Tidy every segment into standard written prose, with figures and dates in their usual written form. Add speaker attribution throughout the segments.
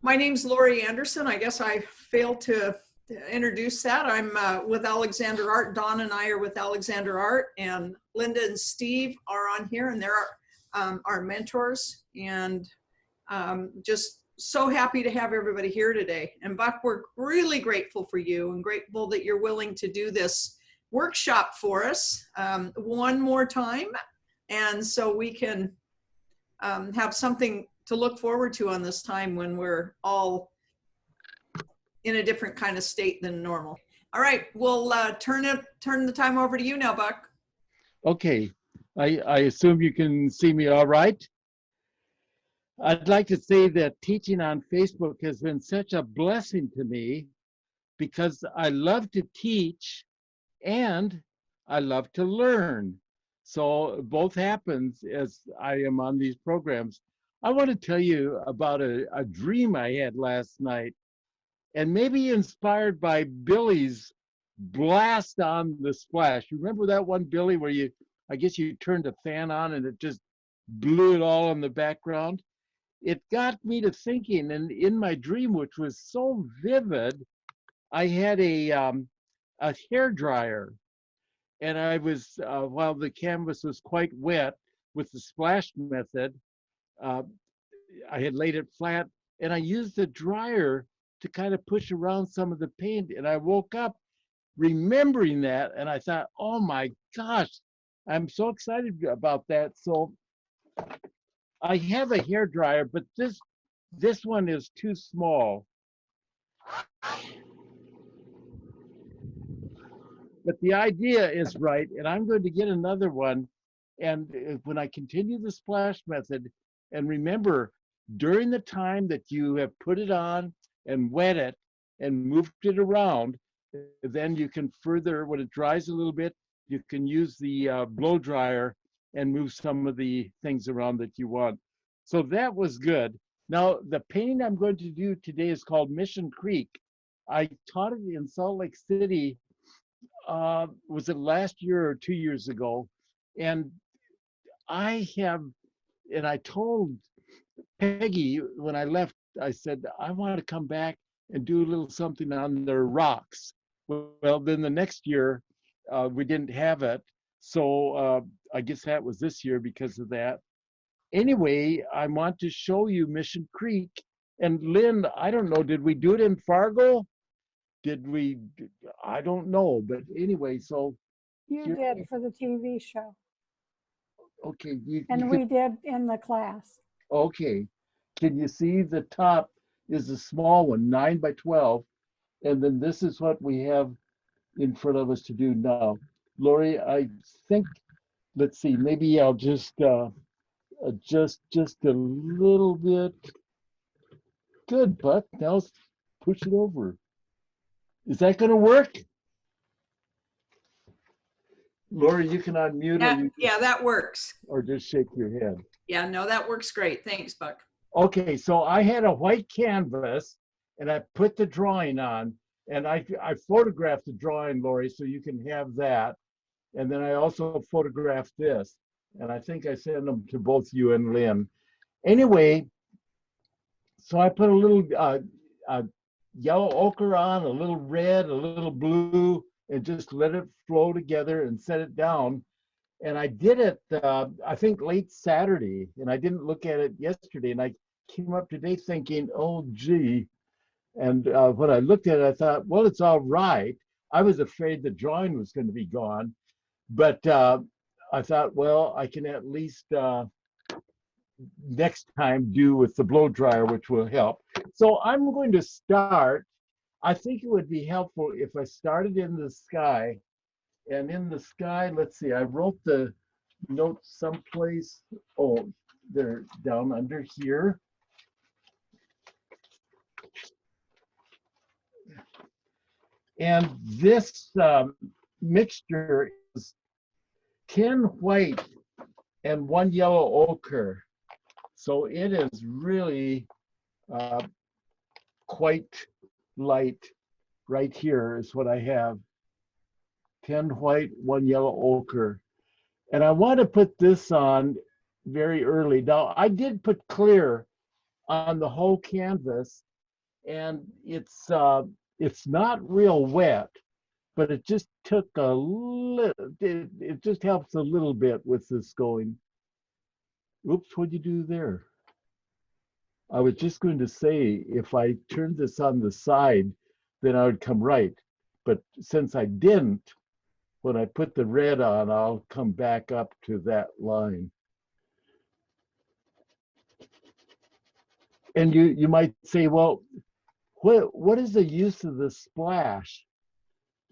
Speaker 1: My name's Lori Anderson. I guess I failed to introduce that. I'm with Alexander Art. Dawn and I are with Alexander Art, and Linda and Steve are on here, and they're our mentors. And just so happy to have everybody here today. And Buck, we're really grateful for you and grateful that you're willing to do this workshop for us one more time. And so we can have something to look forward to on this time when we're all in a different kind of state than normal. All right, we'll turn the time over to you now, Buck.
Speaker 2: Okay, I assume you can see me all right. I'd like to say that teaching on Facebook has been such a blessing to me because I love to teach and I love to learn. So both happens as I am on these programs. I want to tell you about a dream I had last night, and maybe inspired by Billy's blast on the splash. Remember that one, Billy, where I guess you turned the fan on and it just blew it all in the background? It got me to thinking, and in my dream, which was so vivid, I had a hair dryer, and I was while the canvas was quite wet with the splash method, I had laid it flat, and I used the dryer to kind of push around some of the paint. And I woke up remembering that, and I thought, oh my gosh, I'm so excited about that. So I have a hair dryer, but this one is too small. But the idea is right, and I'm going to get another one. And when I continue the splash method, and remember, during the time that you have put it on and wet it and moved it around, then you can further, when it dries a little bit, you can use the blow dryer and move some of the things around that you want. So that was good. Now, the painting I'm going to do today is called Mission Creek. I taught it in Salt Lake City, was it last year or 2 years ago? And I told Peggy when I left, I said, I want to come back and do a little something on their rocks. Well, then the next year, we didn't have it. So I guess that was this year because of that. Anyway, I want to show you Mission Creek. And Lynn, I don't know, did we do it in Fargo? Did we? I don't know. But anyway, so.
Speaker 3: You did for the TV show.
Speaker 2: Okay.
Speaker 3: And we did in the class.
Speaker 2: Okay. Can you see the top is a small one, 9 by 12. And then this is what we have in front of us to do now. Lori, I think, let's see, maybe I'll just adjust just a little bit. Good, Buck. Now let's push it over. Is that going to work? Lori, you can unmute.
Speaker 1: Yeah, that works.
Speaker 2: Or just shake your head.
Speaker 1: Yeah, no, that works great. Thanks, Buck.
Speaker 2: Okay, so I had a white canvas and I put the drawing on, and I photographed the drawing, Lori, so you can have that. And then I also photographed this, and I think I sent them to both you and Lynn. Anyway, so I put a little yellow ochre on, a little red, a little blue, and just let it flow together and set it down. And I did it, I think late Saturday, and I didn't look at it yesterday. And I came up today thinking, oh, gee. And when I looked at it, I thought, well, it's all right. I was afraid the drawing was going to be gone. But I thought, well, I can at least next time do with the blow dryer, which will help. So I'm going to start. I think it would be helpful if I started in the sky. And in the sky, let's see, I wrote the notes someplace. Oh, they're down under here. And this mixture is 10 white and 1 yellow ochre. So it is really quite light. Right here is what I have. 10 white, 1 yellow ochre. And I want to put this on very early. Now, I did put clear on the whole canvas, and it's not real wet, but it just took a little, it just helps a little bit with this going. Oops, what'd you do there? I was just going to say, if I turned this on the side, then I would come right. But since I didn't, when I put the red on, I'll come back up to that line. And you might say, well, what is the use of the splash?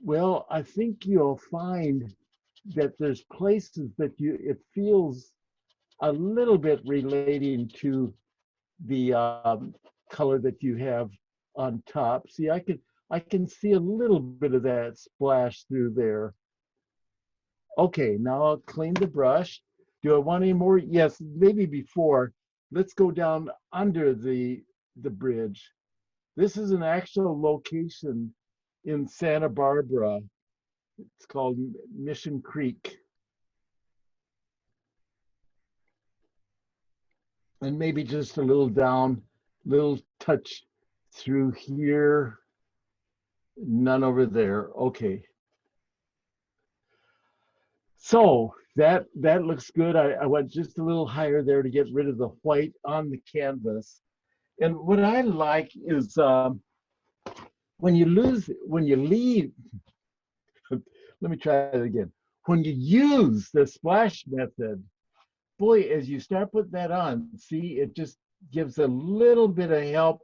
Speaker 2: Well, I think you'll find that there's places that it feels a little bit relating to the color that you have on top. See, I can see a little bit of that splash through there. Okay, now I'll clean the brush. Do I want any more? Yes, maybe before. Let's go down under the bridge. This is an actual location in Santa Barbara. It's called Mission Creek. And maybe just a little down, little touch through here. None over there. Okay. So that looks good. I went just a little higher there to get rid of the white on the canvas. And what I like is when you leave, let me try it again. When you use the splash method, boy, as you start putting that on, see, it just gives a little bit of help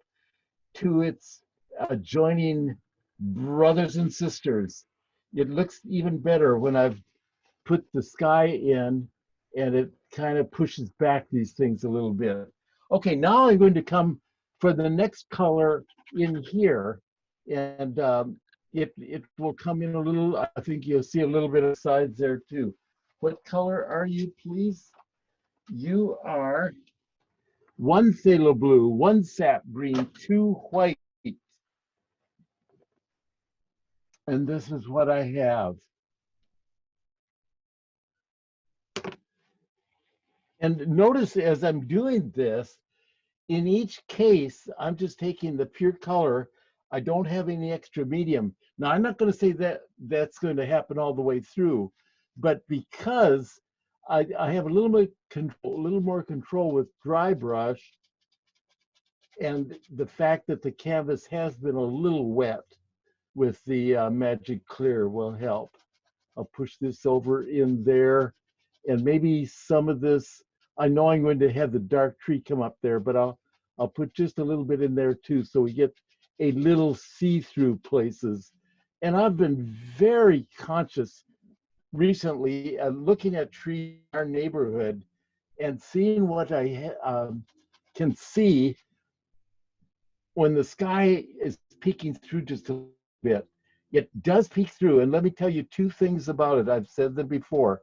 Speaker 2: to its adjoining brothers and sisters. It looks even better when I've put the sky in and it kind of pushes back these things a little bit. Okay, now I'm going to come for the next color in here, and it will come in a little, I think you'll see a little bit of sides there too. What color are you, please? You are 1 phthalo blue, 1 sap green, 2 white. And this is what I have. And notice as I'm doing this, in each case, I'm just taking the pure color. I don't have any extra medium. Now, I'm not going to say that that's going to happen all the way through, but because I have a little more control with dry brush, and the fact that the canvas has been a little wet with the Magic Clear will help. I'll push this over in there, and maybe some of this, I know I'm going to have the dark tree come up there, but I'll put just a little bit in there too, so we get a little see-through places. And I've been very conscious recently looking at trees in our neighborhood and seeing what I can see when the sky is peeking through just a little bit. It does peek through, and let me tell you 2 things about it. I've said them before.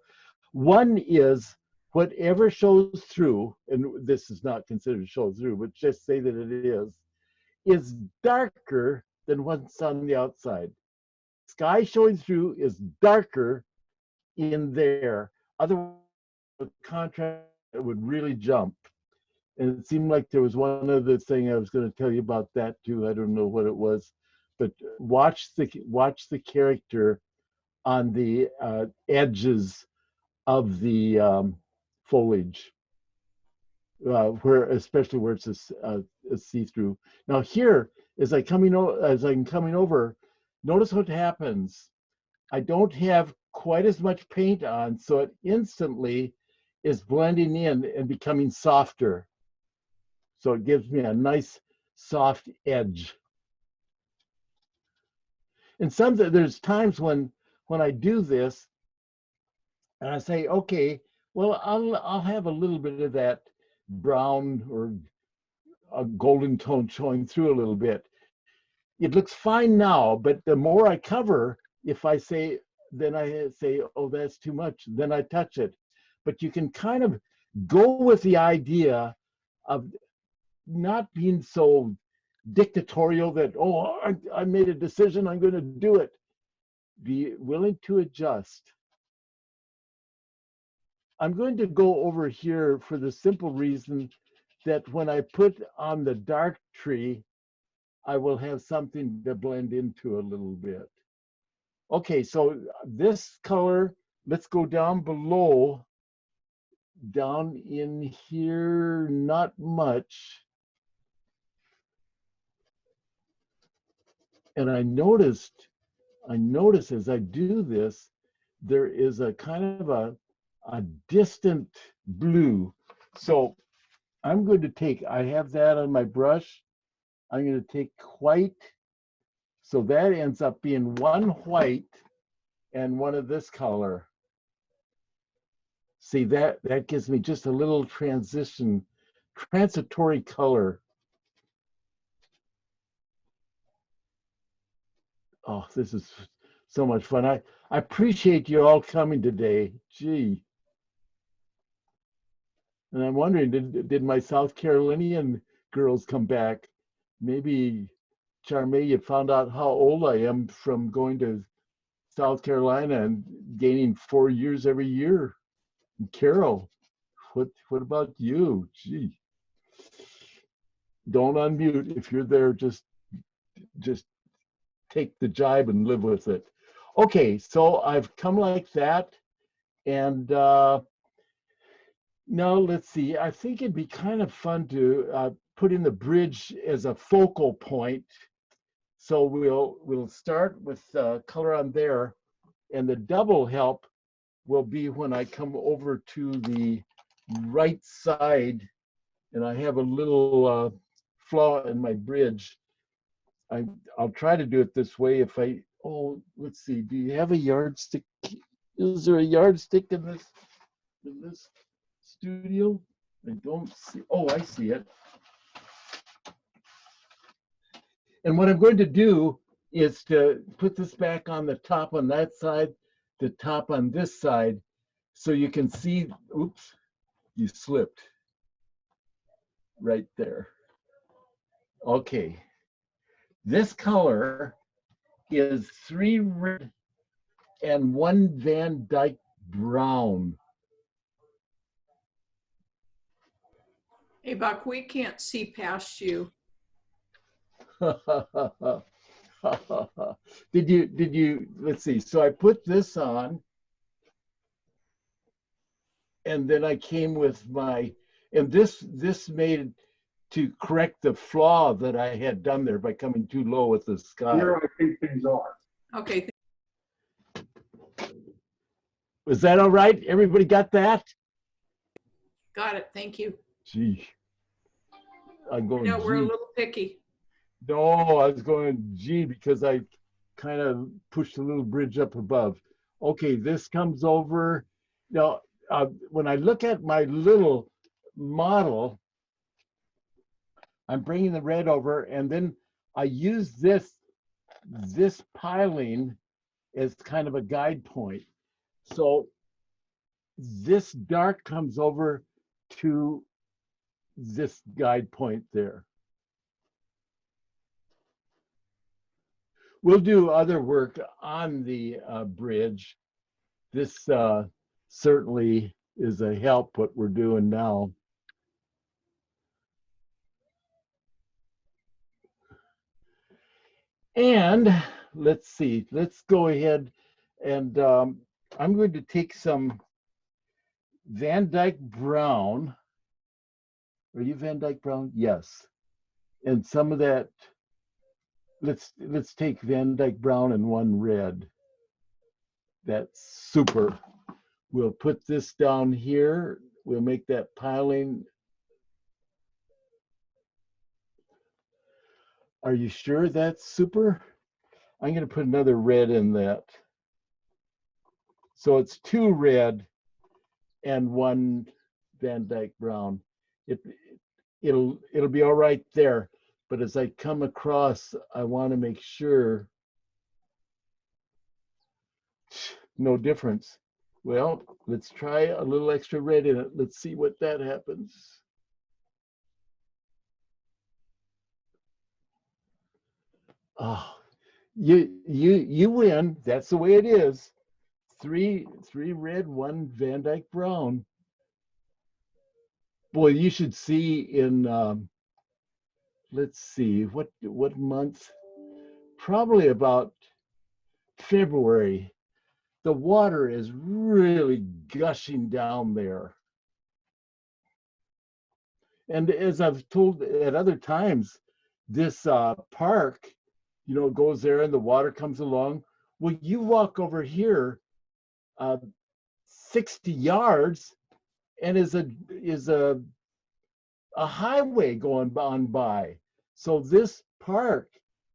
Speaker 2: One is whatever shows through, and this is not considered show through, but just say that it is darker than what's on the outside. Sky showing through is darker in there. Otherwise, the contrast would really jump. And it seemed like there was one other thing I was going to tell you about that too. I don't know what it was, but watch the character on the edges of the foliage, especially where it's a see-through. Now here, as I'm coming over, notice what happens. I don't have quite as much paint on, so it instantly is blending in and becoming softer. So it gives me a nice soft edge. And there's times when I do this and I say, okay, well, I'll have a little bit of that brown or a golden tone showing through a little bit. It looks fine now, but the more I cover, if I say, then I say, oh, that's too much, then I touch it. But you can kind of go with the idea of not being so dictatorial that, oh, I made a decision, I'm going to do it. Be willing to adjust. I'm going to go over here for the simple reason that when I put on the dark tree, I will have something to blend into a little bit. Okay, so this color, let's go down below, down in here, not much. And I notice as I do this, there is a kind of a distant blue. So I'm going to take, I have that on my brush. I'm going to take white. So that ends up being one white and one of this color. See, that gives me just a little transitory color. Oh, this is so much fun. I appreciate you all coming today. Gee. And I'm wondering, did my South Carolinian girls come back? Maybe, Charmaine, you found out how old I am from going to South Carolina and gaining 4 years every year. And Carol, what about you? Gee. Don't unmute. If you're there, just take the jibe and live with it. Okay, so I've come like that. And now let's see. I think it'd be kind of fun to put in the bridge as a focal point. So we'll start with color on there, and the double help will be when I come over to the right side, and I have a little flaw in my bridge. I'll try to do it this way. If I let's see. Do you have a yardstick? Is there a yardstick in this studio? I don't see. Oh, I see it. And what I'm going to do is to put this back on the top on that side, the top on this side, so you can see, oops, you slipped right there. Okay. This color is 3 red and 1 Van Dyke brown.
Speaker 1: Hey, Buck, we can't see past you.
Speaker 2: Did you, let's see. So I put this on, and then I came with my, and this made to correct the flaw that I had done there by coming too low with the sky.
Speaker 4: Here I think things are.
Speaker 1: Okay.
Speaker 2: Was that all right? Everybody got that?
Speaker 1: Got it. Thank you.
Speaker 2: Gee. I'm going,
Speaker 1: No, we're a
Speaker 2: gee.
Speaker 1: little picky.
Speaker 2: No, I was going G because I kind of pushed a little bridge up above. Okay, this comes over. Now, when I look at my little model, I'm bringing the red over, and then I use this piling as kind of a guide point. So this dark comes over to this guide point there. We'll do other work on the bridge. This certainly is a help what we're doing now. And let's see, let's go ahead and I'm going to take some Van Dyke brown. Are you Van Dyke brown? Yes. And some of that, let's take Van Dyke brown and 1 red. That's super. We'll put this down here. We'll make that piling. Are you sure that's super? I'm going to put another red in that. So it's 2 red and 1 Van Dyke brown. It'll be all right there. But as I come across, I want to make sure. No difference. Well, let's try a little extra red in it. Let's see what that happens. Oh, you win. That's the way it is. 3 red, 1 Van Dyke brown. Boy, you should see in let's see, what month? Probably about February. The water is really gushing down there. And as I've told at other times, this park, goes there and the water comes along. Well, you walk over here 60 yards and is a highway going on by. So this park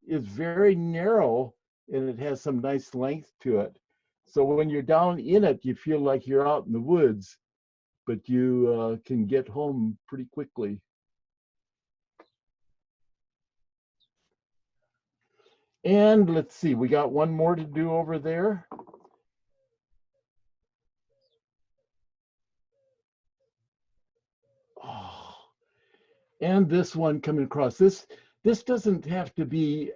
Speaker 2: is very narrow and it has some nice length to it. So when you're down in it, you feel like you're out in the woods, but you can get home pretty quickly. And let's see, we got one more to do over there. Oh, and this one coming across. This doesn't have to be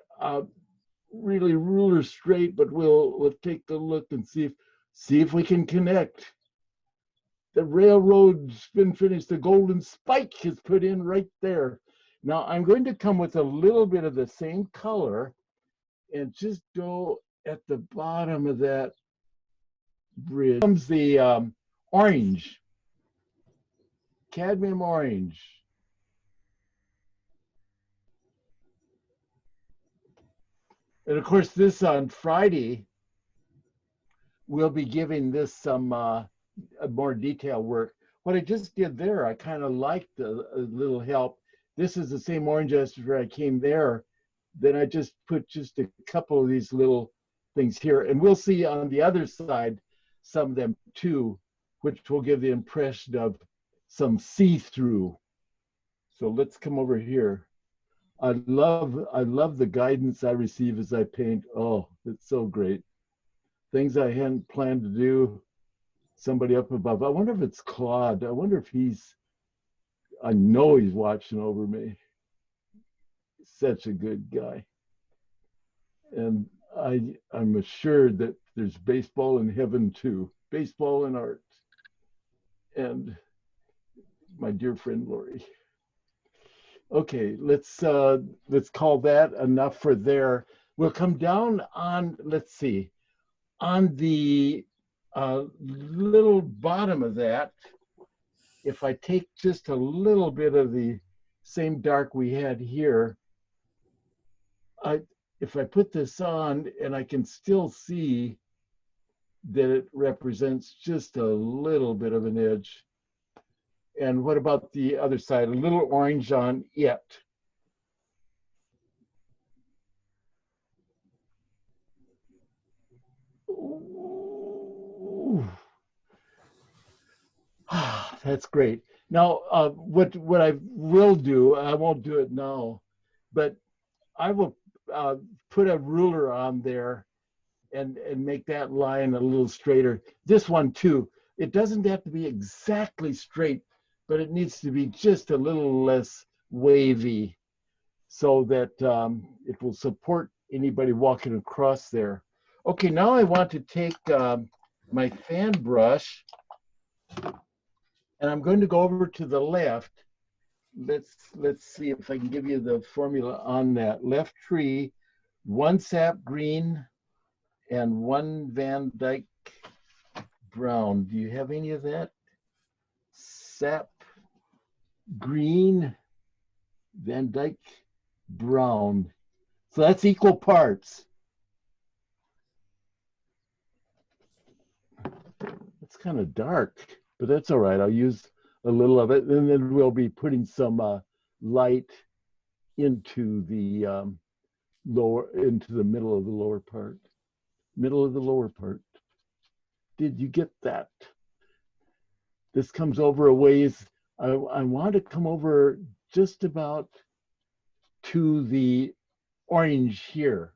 Speaker 2: really ruler straight, but we'll take a look and see if we can connect. The railroad's been finished. The golden spike is put in right there. Now I'm going to come with a little bit of the same color and just go at the bottom of that bridge. Comes the orange, cadmium orange. And of course, this on Friday, we'll be giving this some more detailed work. What I just did there, I kind of liked a little help. This is the same orange as where I came there. Then I just put just a couple of these little things here. And we'll see on the other side some of them too, which will give the impression of some see-through. So let's come over here. I love the guidance I receive as I paint. Oh, it's so great. Things I hadn't planned to do. Somebody up above. I wonder if it's Claude. I wonder if I know he's watching over me. Such a good guy. And I'm assured that there's baseball in heaven too. Baseball and art. And my dear friend Lori. Okay, let's call that enough for there. We'll come down on, let's see, on the little bottom of that. If I take just a little bit of the same dark we had here, if I put this on and I can still see that it represents just a little bit of an edge. And what about the other side? A little orange on it. Ooh. That's great. Now, what I will do, I won't do it now, but I will put a ruler on there and make that line a little straighter. This one too, it doesn't have to be exactly straight, but it needs to be just a little less wavy so that it will support anybody walking across there. Okay, now I want to take my fan brush and I'm going to go over to the left. Let's see if I can give you the formula on that. Left tree, 1 sap green and 1 Van Dyke brown. Do you have any of that? Sap green, Van Dyke brown. So that's equal parts. It's kind of dark, but that's all right. I'll use a little of it, and then we'll be putting some light into the into the middle of the lower part. Middle of the lower part. Did you get that? This comes over a ways. I want to come over just about to the orange here.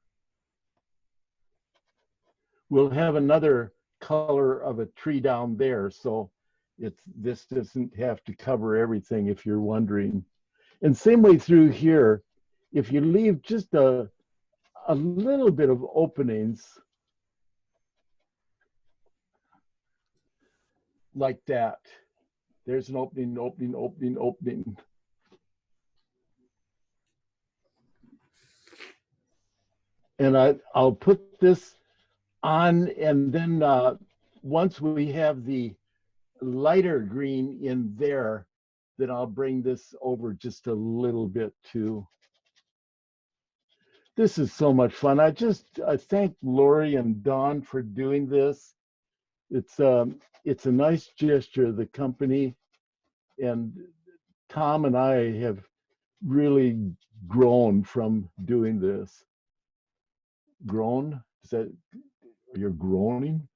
Speaker 2: We'll have another color of a tree down there, so this doesn't have to cover everything if you're wondering. And same way through here, if you leave just a little bit of openings like that, there's an opening, opening, opening, opening. And I'll put this on, and then once we have the lighter green in there, then I'll bring this over just a little bit too. This is so much fun. I thank Lori and Dawn for doing this. It's a nice gesture of the company, and Tom and I have really grown from doing this. Grown? Is that you're groaning?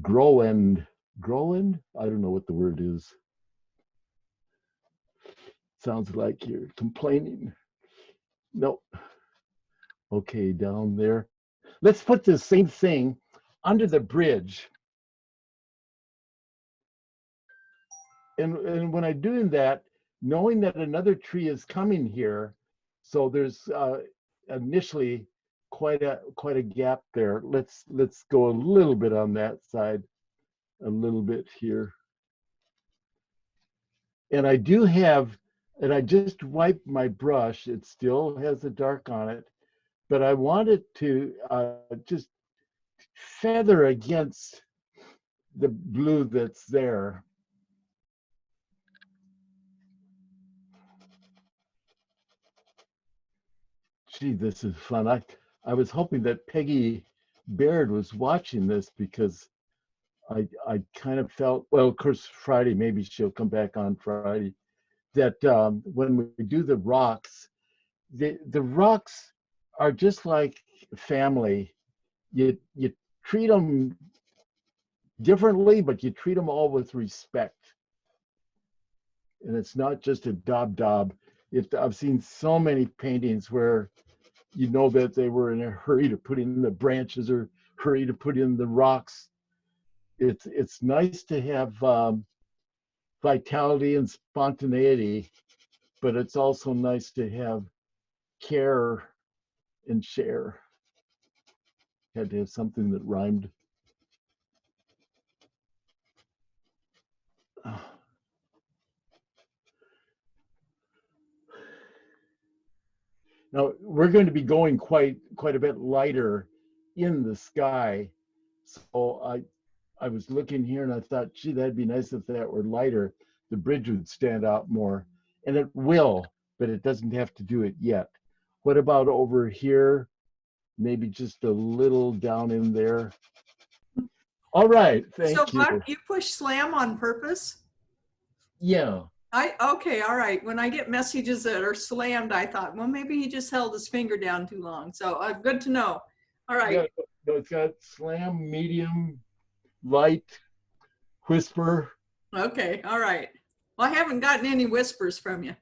Speaker 2: Growing? I don't know what the word is. Sounds like you're complaining. No. Okay, down there. Let's put the same thing under the bridge. And when I'm doing that, knowing that another tree is coming here, so there's initially quite a gap there. Let's go a little bit on that side, a little bit here. And I do have, and I just wiped my brush. It still has the dark on it, but I want it to just feather against the blue that's there. Gee, this is fun. I was hoping that Peggy Baird was watching this, because I kind of felt, well, of course, Friday, maybe she'll come back on Friday, that when we do the rocks, the rocks are just like family. You treat them differently, but you treat them all with respect. And it's not just a daub. I've seen so many paintings where you know that they were in a hurry to put in the branches or hurry to put in the rocks. It's nice to have vitality and spontaneity, but it's also nice to have care and share. Had to have something that rhymed. Now we're going to be going quite a bit lighter in the sky. So I was looking here and I thought, gee, that'd be nice if that were lighter. The bridge would stand out more. And it will, but it doesn't have to do it yet. What about over here? Maybe just a little down in there. All right, thank you.
Speaker 1: So you push slam on purpose?
Speaker 2: Yeah.
Speaker 1: Okay, all right. When I get messages that are slammed, I thought, well, maybe he just held his finger down too long. So good to know. All right.
Speaker 2: Yeah, no, it's got slam, medium, light, whisper.
Speaker 1: Okay, all right. Well, I haven't gotten any whispers from you.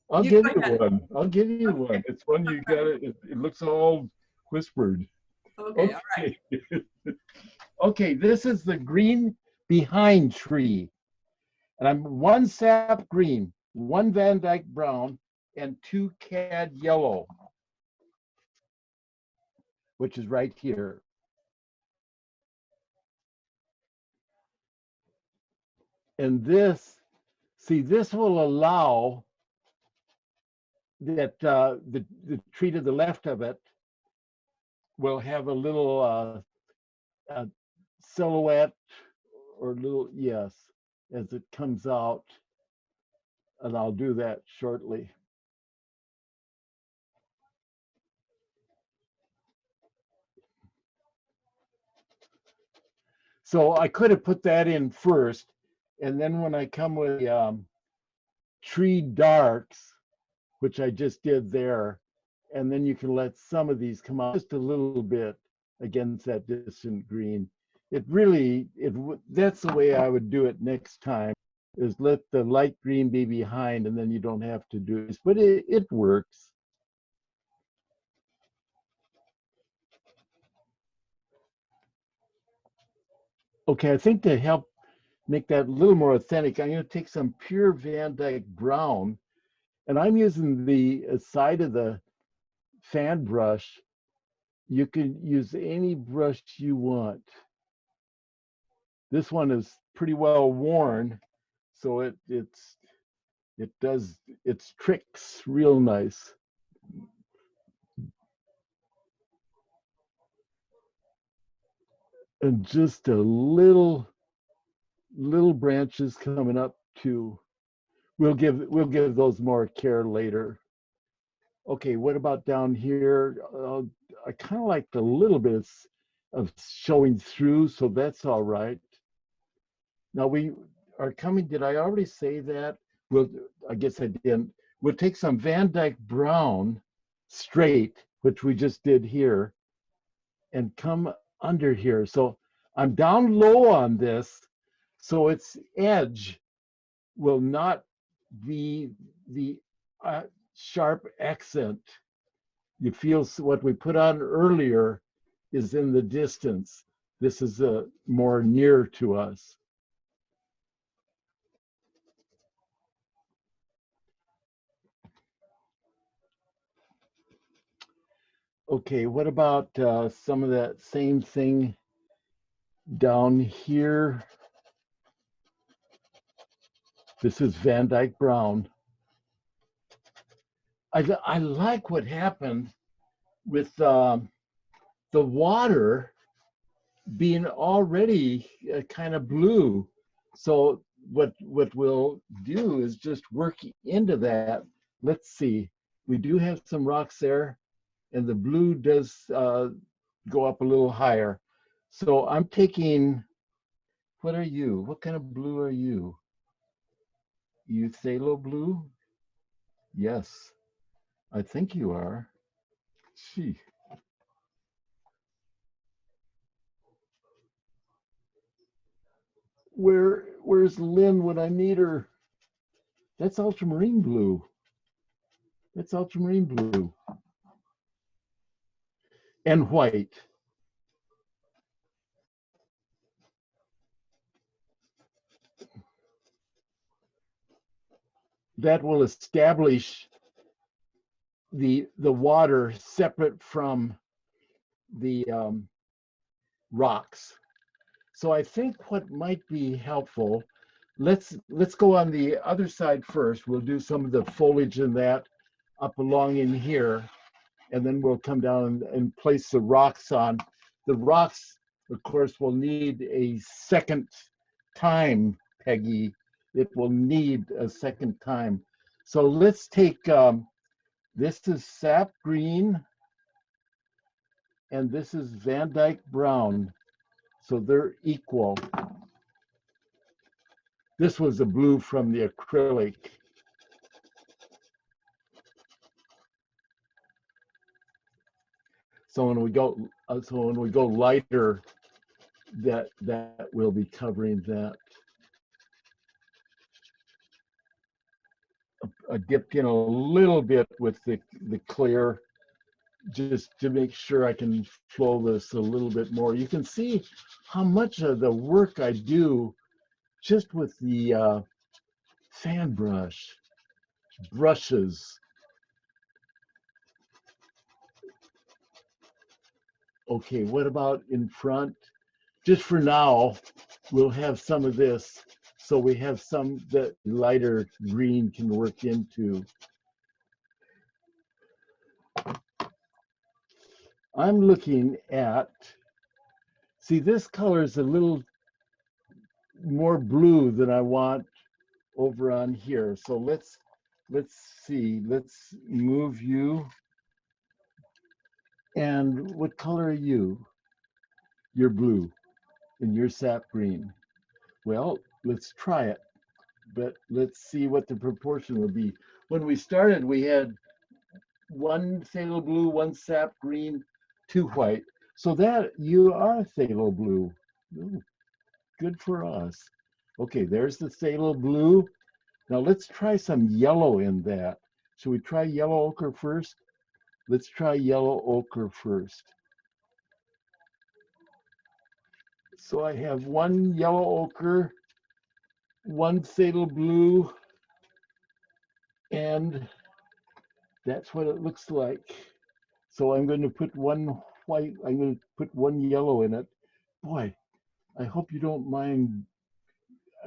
Speaker 2: I'll give you one. I'll give you one. It's one you got it. It looks all whispered.
Speaker 1: Okay, all right.
Speaker 2: Okay, this is the green behind tree. And I'm 1 sap green, 1 Van Dyke brown, and 2 cad yellow, which is right here. And this, see, this will allow that the tree to the left of it will have a little silhouette or little, yes, as it comes out. And I'll do that shortly. So I could have put that in first, and then when I come with tree darks, which I just did there, and then you can let some of these come out just a little bit against that distant green. That's the way I would do it next time, is let the light green be behind, and then you don't have to do this, but it works. Okay, I think to help make that a little more authentic, I'm going to take some pure Van Dyke brown, and I'm using the side of the fan brush. You can use any brush you want. This one is pretty well worn, so it does its tricks real nice. And just a little branches coming up too. We'll give those more care later. Okay, what about down here? I kind of like the little bit of showing through, so that's all right. Now we are coming, did I already say that? Well, I guess I didn't. We'll take some Van Dyke Brown straight, which we just did here, and come under here. So I'm down low on this, so its edge will not be the sharp accent. You feel what we put on earlier is in the distance. This is more near to us. Okay, what about some of that same thing down here? This is Van Dyke Brown. I like what happened with the water being already kind of blue. So what we'll do is just work into that. Let's see, we do have some rocks there, and the blue does go up a little higher. So I'm taking, what are you? What kind of blue are you? You phthalo blue? Yes, I think you are. Gee. Where's Lynn when I need her? That's ultramarine blue. That's ultramarine blue. And white. That will establish the water separate from the rocks. So I think what might be helpful, let's go on the other side first. We'll do some of the foliage in that up along in here, and then we'll come down and place the rocks on. The rocks, of course, will need a second time, Peggy. It will need a second time. So let's take, this is sap green, and this is Van Dyke Brown. So they're equal. This was the blue from the acrylic. So when we go lighter, that will be covering that. I dipped in a little bit with the clear, just to make sure I can flow this a little bit more. You can see how much of the work I do just with the fan brushes. Okay, what about in front? Just for now, we'll have some of this, so we have some that lighter green can work into. I'm looking at, see, this color is a little more blue than I want over on here. So let's see, let's move you. And what color are you? You're blue and you're sap green. Well, let's try it, but let's see what the proportion will be. When we started, we had one phthalo blue, one sap green, two white. So that you are phthalo blue. Ooh, good for us. Okay, there's the phthalo blue. Now let's try some yellow in that. Should we try yellow ochre first? Let's try yellow ochre first. So I have one yellow ochre, one phthalo blue, and that's what it looks like. So I'm going to put one white, I'm going to put one yellow in it. Boy, I hope you don't mind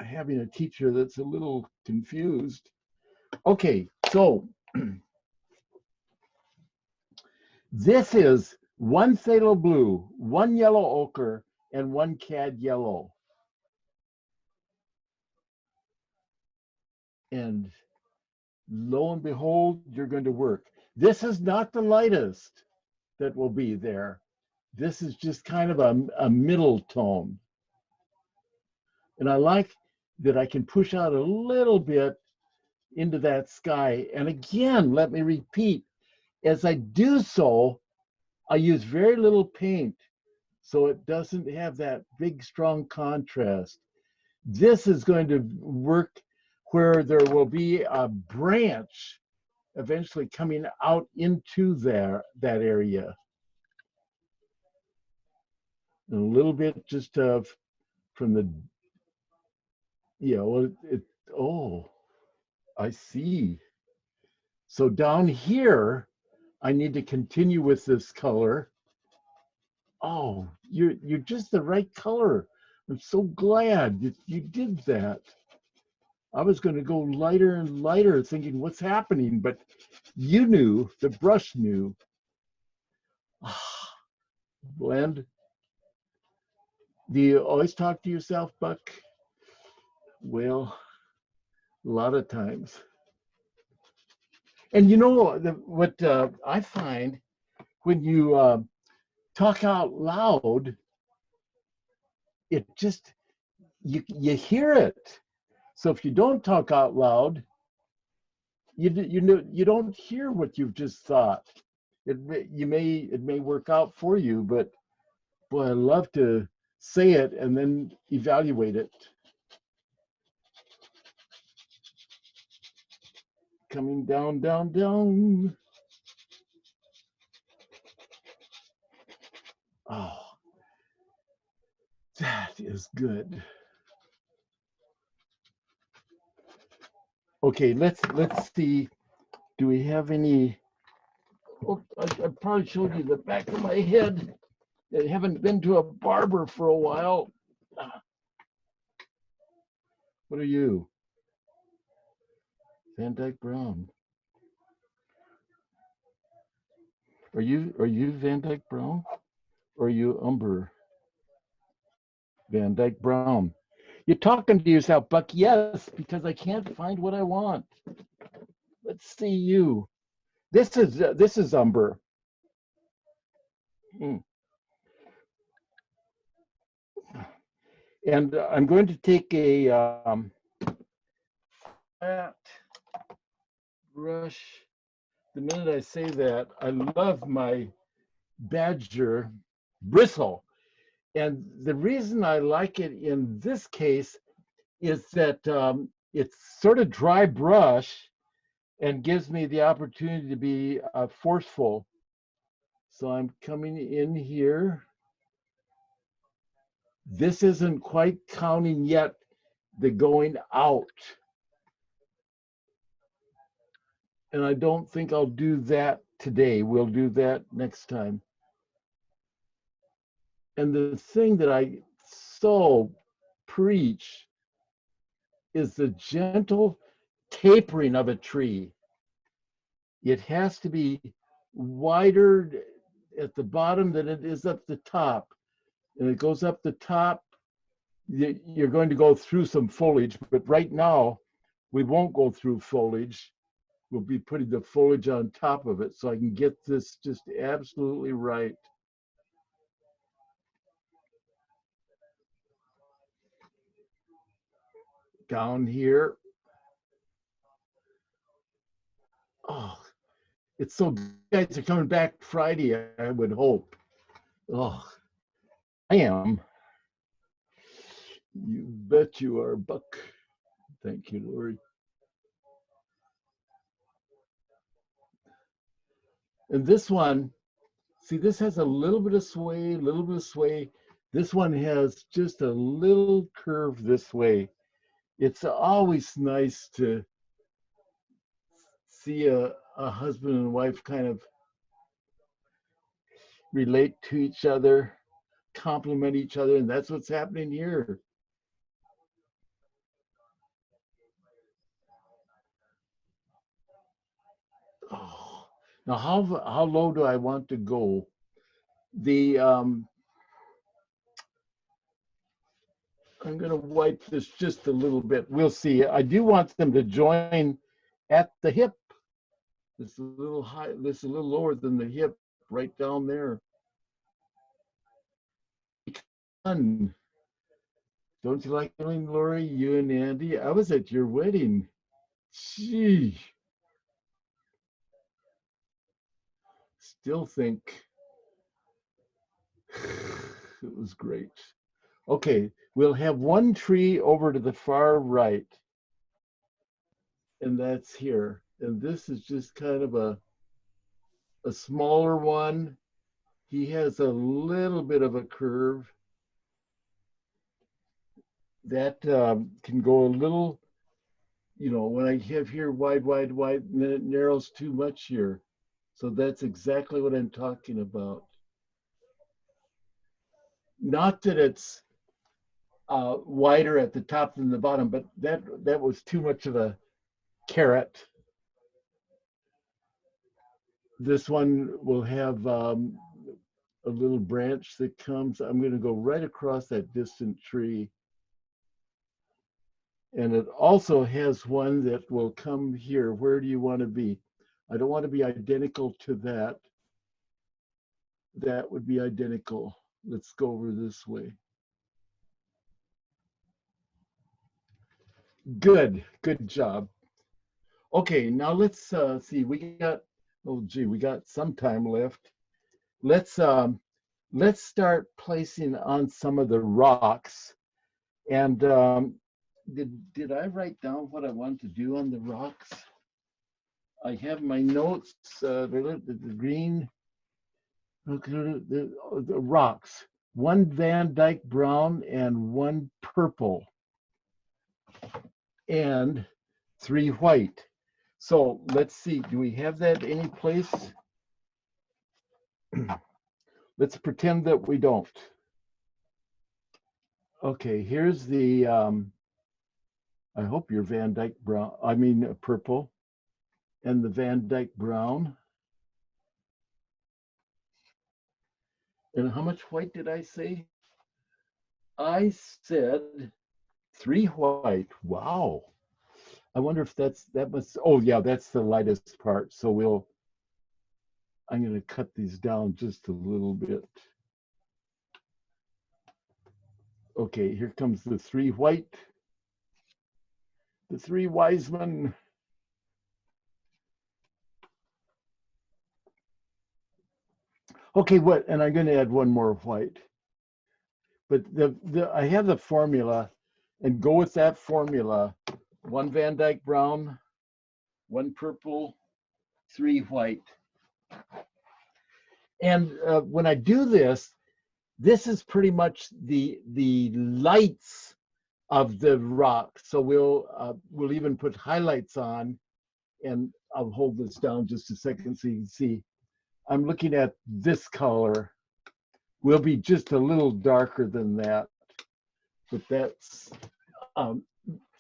Speaker 2: having a teacher that's a little confused. Okay, so this is one phthalo blue, one yellow ochre, and 1 cad yellow. And lo and behold, you're going to work. This is not the lightest that will be there. This is just kind of a middle tone. And I like that I can push out a little bit into that sky. And again, let me repeat, as I do so, I use very little paint so it doesn't have that big, strong contrast. This is going to work where there will be a branch eventually coming out into that area. And a little bit just of from the, oh, I see. So down here, I need to continue with this color. Oh, you're just the right color. I'm so glad that you did that. I was going to go lighter and lighter thinking what's happening, but you knew, the brush knew. Blend. Do you always talk to yourself, Buck? Well, a lot of times. And you know what I find when you talk out loud, it just, you hear it. So if you don't talk out loud, you don't hear what you've just thought. It may work out for you, but boy, I love to say it and then evaluate it. Coming down, down, down. Oh, that is good. Okay, let's see. Do we have any? Oh, I probably showed you the back of my head. I haven't been to a barber for a while. What are you? Van Dyke Brown. Are you Van Dyke Brown? Or are you Umber? Van Dyke Brown. You're talking to yourself, Buck. Yes, because I can't find what I want. Let's see you. This is Umber. And I'm going to take a flat brush. The minute I say that, I love my Badger bristle. And the reason I like it in this case is that it's sort of dry brush and gives me the opportunity to be forceful. So I'm coming in here. This isn't quite counting yet the going out. And I don't think I'll do that today. We'll do that next time. And the thing that I so preach is the gentle tapering of a tree. It has to be wider at the bottom than it is up the top. And it goes up the top, you're going to go through some foliage, but right now we won't go through foliage. We'll be putting the foliage on top of it so I can get this just absolutely right. Down here. Oh, it's so good. You guys are coming back Friday, I would hope. Oh, I am. You bet you are, Buck. Thank you, Lori. And this one, see, this has a little bit of sway, a little bit of sway. This one has just a little curve this way. It's always nice to see a husband and wife kind of relate to each other, complement each other, and that's what's happening here. Oh, now how low do I want to go? The I'm going to wipe this just a little bit. We'll see. I do want them to join at the hip. It's a little high, this is a little lower than the hip, right down there. Fun. Don't you like feeling, Lori? You and Andy? I was at your wedding. Gee. Still think it was great. Okay, we'll have one tree over to the far right. And that's here. And this is just kind of a smaller one. He has a little bit of a curve. That can go a little, you know, when I have here wide, wide, wide, and then it narrows too much here. So that's exactly what I'm talking about. Not that it's wider at the top than the bottom, but that was too much of a carrot. This one will have a little branch that comes. I'm going to go right across that distant tree. And it also has one that will come here. Where do you want to be? I don't want to be identical to that. That would be identical. Let's go over this way. Good, good job. Okay, now let's see. We got, oh gee, we got some time left. Let's start placing on some of the rocks. And did I write down what I want to do on the rocks? I have my notes, the green, the rocks. One Van Dyke brown and one purple. And 3 white. So let's see, do we have that any place? Let's pretend that we don't. Okay, here's the, I hope you're Van Dyke brown, I mean purple, and the Van Dyke brown. And how much white did I say? I said 3 white. Wow. I wonder if that must, oh yeah, that's the lightest part. So I'm going to cut these down just a little bit. Okay, here comes the 3 white. The 3 wise men. Okay, what? And I'm going to add one more white. But I have the formula, and go with that formula. 1 Van Dyke brown, 1 purple, 3 white. And when I do this, this is pretty much the lights of the rock. So we'll even put highlights on, and I'll hold this down just a second so you can see. I'm looking at this color. Will be just a little darker than that, but that's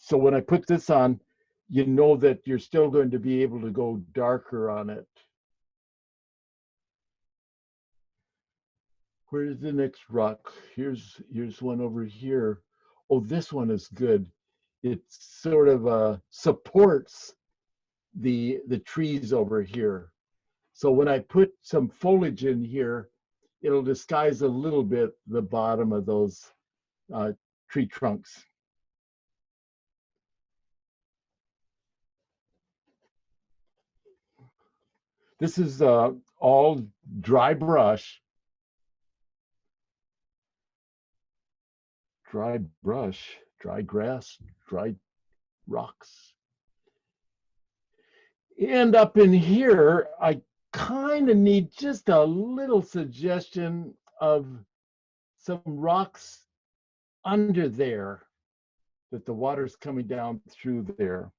Speaker 2: so when I put this on, you know that you're still going to be able to go darker on it. Where's the next rock? Here's one over here. Oh, this one is good. It sort of supports the trees over here. So when I put some foliage in here, it'll disguise a little bit the bottom of those tree trunks. This is all dry brush. Dry brush, dry grass, dry rocks. And up in here, I kind of need just a little suggestion of some rocks under there that the water's coming down through there.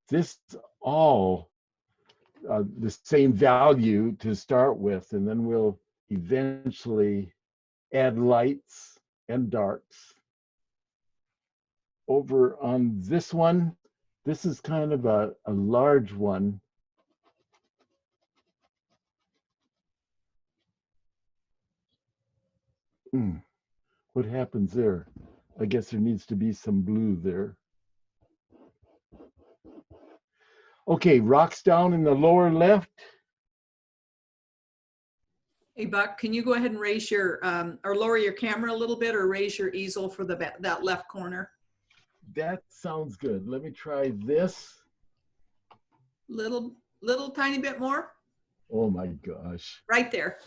Speaker 2: This all the same value to start with, and then we'll eventually add lights and darks. Over on this one, this is kind of a large one. Hmm, what happens there? I guess there needs to be some blue there. Okay, rocks down in the lower left.
Speaker 1: Hey, Buck, can you go ahead and raise your, or lower your camera a little bit or raise your easel for that left corner?
Speaker 2: That sounds good. Let me try this.
Speaker 1: Little tiny bit more?
Speaker 2: Oh my gosh.
Speaker 1: Right there.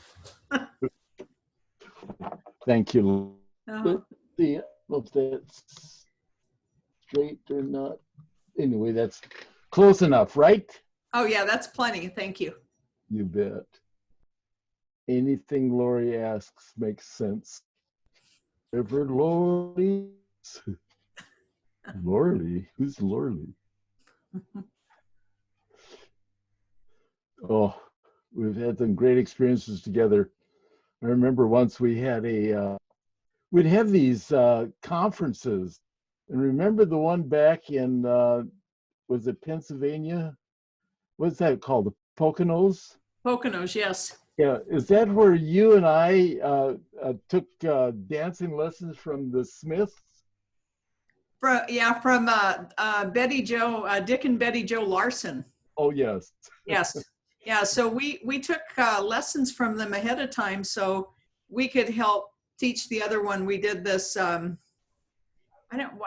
Speaker 2: Thank you.
Speaker 1: Uh-huh.
Speaker 2: Let's see if that's straight or not. Anyway, that's close enough, right?
Speaker 1: Oh yeah, that's plenty. Thank you.
Speaker 2: You bet. Anything Lori asks makes sense. Ever Lori? Lori? Who's Lori? Oh, we've had some great experiences together. I remember once we had we'd have these conferences, and remember the one back in, was it Pennsylvania? What's that called? The Poconos?
Speaker 1: Poconos, yes.
Speaker 2: Yeah, is that where you and I took dancing lessons from the Smiths?
Speaker 1: From Betty Joe, Dick and Betty Joe Larson.
Speaker 2: Oh, yes.
Speaker 1: Yes. Yeah, so we took lessons from them ahead of time so we could help teach the other one. We did this, I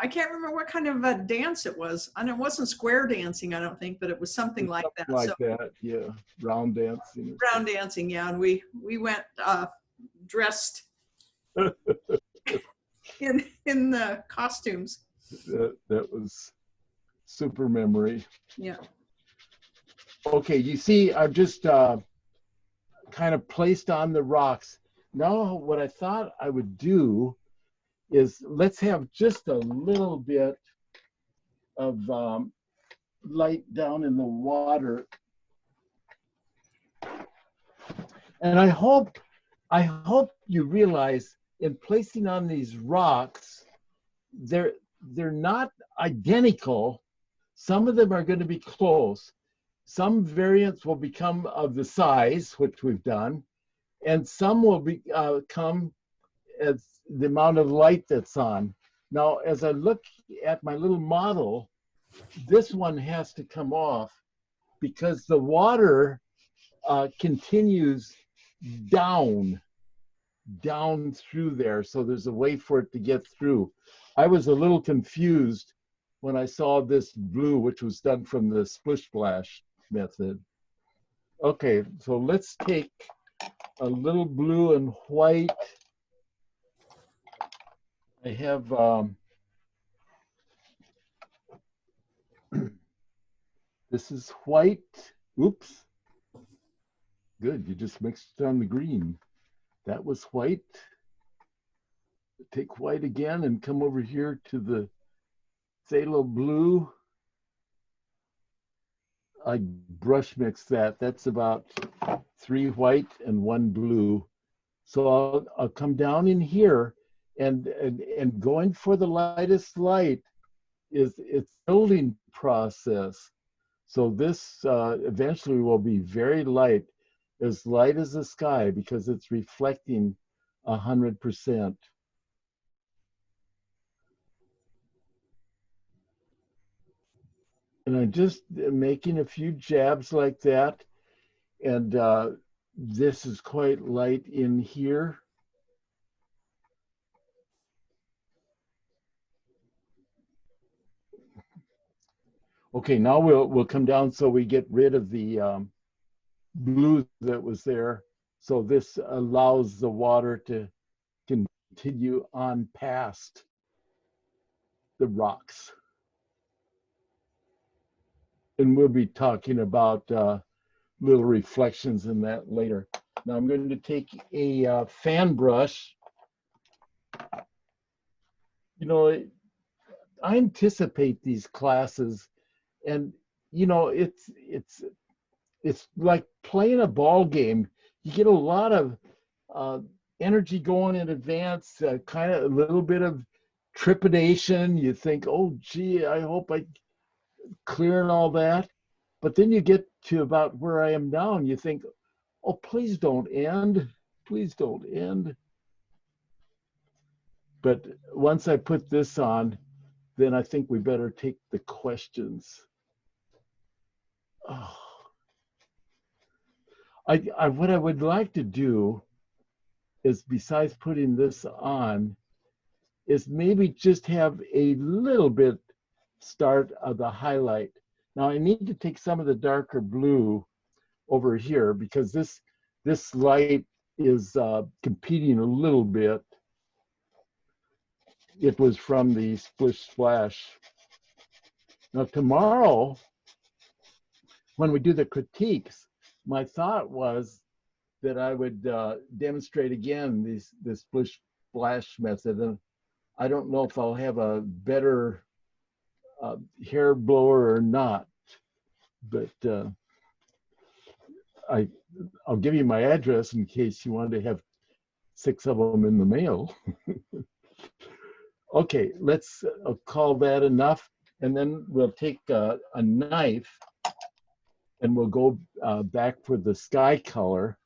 Speaker 1: can't remember what kind of a dance it was. And it wasn't square dancing, I don't think, but it was something like that.
Speaker 2: Like that, yeah. Round dancing.
Speaker 1: Round dancing, yeah. And we went dressed in the costumes.
Speaker 2: That was super memory.
Speaker 1: Yeah.
Speaker 2: Okay, you see, I've just kind of placed on the rocks. Now, what I thought I would do is let's have just a little bit of light down in the water. And I hope you realize in placing on these rocks, they're not identical. Some of them are going to be close. Some variants will become of the size, which we've done, and some will come as the amount of light that's on. Now, as I look at my little model, this one has to come off because the water continues down through there. So there's a way for it to get through. I was a little confused when I saw this blue, which was done from the splish splash method. Okay, so let's take a little blue and white. I have this is white. Oops. Good, you just mixed it on the green. That was white. Take white again and come over here to the phthalo blue. I brush mix that. That's about 3 white and 1 blue. So I'll come down in here and going for the lightest light is its building process. So this eventually will be very light as the sky because it's reflecting 100%. And I'm just making a few jabs like that. And this is quite light in here. Okay, now we'll come down so we get rid of the blue that was there. So this allows the water to continue on past the rocks. And we'll be talking about little reflections in that later. Now I'm going to take a fan brush. You know, I anticipate these classes, and you know, it's like playing a ball game. You get a lot of energy going in advance, kind of a little bit of trepidation. You think, oh, gee, I hope I clear and all that. But then you get to about where I am now, and you think, oh, please don't end. Please don't end. But once I put this on, then I think we better take the questions. Oh. What I would like to do is, besides putting this on, is maybe just have a little bit start of the highlight. Now I need to take some of the darker blue over here because this light is competing a little bit. It was from the Splish Splash. Now tomorrow, when we do the critiques, my thought was that I would demonstrate again this Splish Splash method. And I don't know if I'll have a better hair blower or not, but I'll give you my address in case you want to have 6 of them in the mail. Okay, let's call that enough, and then we'll take a knife and we'll go back for the sky color.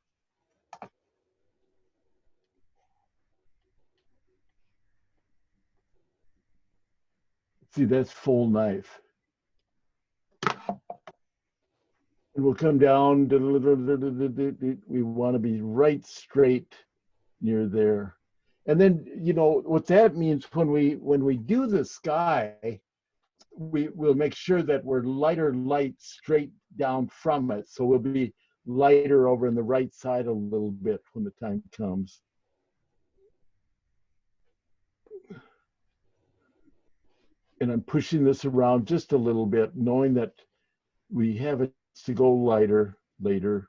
Speaker 2: See, that's full knife. And we'll come down, we want to be right straight near there. And then, you know, what that means when we do the sky, we'll make sure that we're lighter light straight down from it. So we'll be lighter over in the right side a little bit when the time comes. And I'm pushing this around just a little bit, knowing that we have it to go lighter later.